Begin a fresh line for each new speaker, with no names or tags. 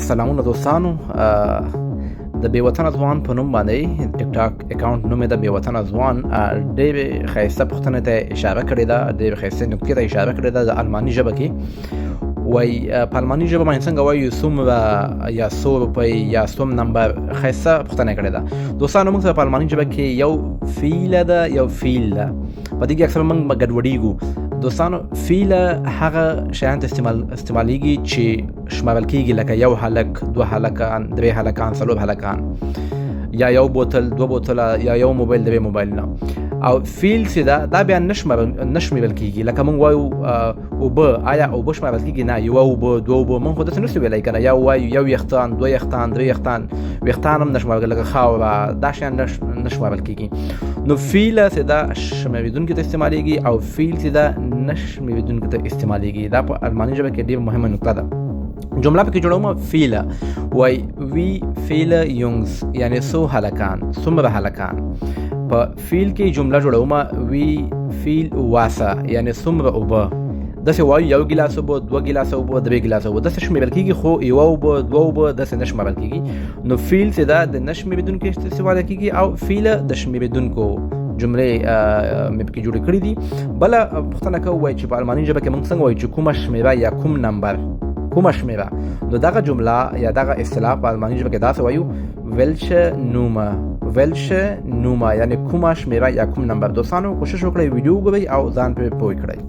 سلامونه دوستانو، د بې وطنه ځوان په نوم باندې ټیک ټاک اکاونټ نوم یې د بې وطنه ځوان ډېرې ښایسته پوښتنې ته اشاره کړې ده، ډېرې ښایسته نکتې ته اشاره کړې ده د الماني ژبه کې. وایي په الماني ژبه باندې څنګه وایو څومره یا څو روپۍ یا څوم نمبر، ښایسته پوښتنه یې کړې ده. دوستانو موږ سره په الماني ژبه کې یو فیله ده یو فیل ده، په دې کې اکثر موږ ګډوډېږو. دوستانو فیله هغه شیان ته استعمالیږي چې شمارل کېږي، لکه یو هلک، دوه هلکان، درې هلکان، څلور هلکان، یا یو بوتل، دوه بوتله، یا یو موبایل، درې موبایلونه. او فیل چې ده دا بیا نه شمېرل کېږي. لکه موږ وایو اوبه، آیا اوبه شمارل کېږي؟ نه، یوه اوبه، دوه اوبه، موږ خو داسې نشو ویلی که نه. یا وایو یو ویښتان، دوه ویښتان، درې ویښتان، ویښتان هم نه شمارل، لکه خاوره، دا شیان نه شمارل کېږي. نو فیله چې ده شمېرېدونکي ته استعمالیږي او فیل چې ده نه شمېرېدونکي ته استعمالیږي. دا په الماني ژبه کې ډېره مهمه نکته ده. جمله پکې جوړومه فیله، وای وی فیله یونگز، یعنی څو هلکان، څومره هلکان. په فیل کې جمله جوړومه وی فیل واسه، یعنی څومره اوبه. داسې وایو یو ګیلاس اوبه، دوه ګیلاسه اوبه، درې ګیلاسه اوبه، داسې شمېرل کېږي، خو یوه اوبه، دوه اوبه داسې نه شمارل کېږي. نو فیل چې ده د نه شمېرېدونکو استفاده کېږي او فیله د شمېرېدونکو جملې مې پکې جوړې کړي دي. بله پوښتنه کوو وایي چې په الماني ژبه کې موږ څنګه وایو چې کومه شمېره یا کوم نمبر، کومه شمېره. نو دغه جمله یا دغه اصطلاح په الماني ژبه کې داسې وایو welche Nummer، welche Nummer، یعنی کومه شمېره یا کوم نمبر. دوستانو کوشش وکړئ ویډیو وګورئ او ځان پرې پوه کړئ.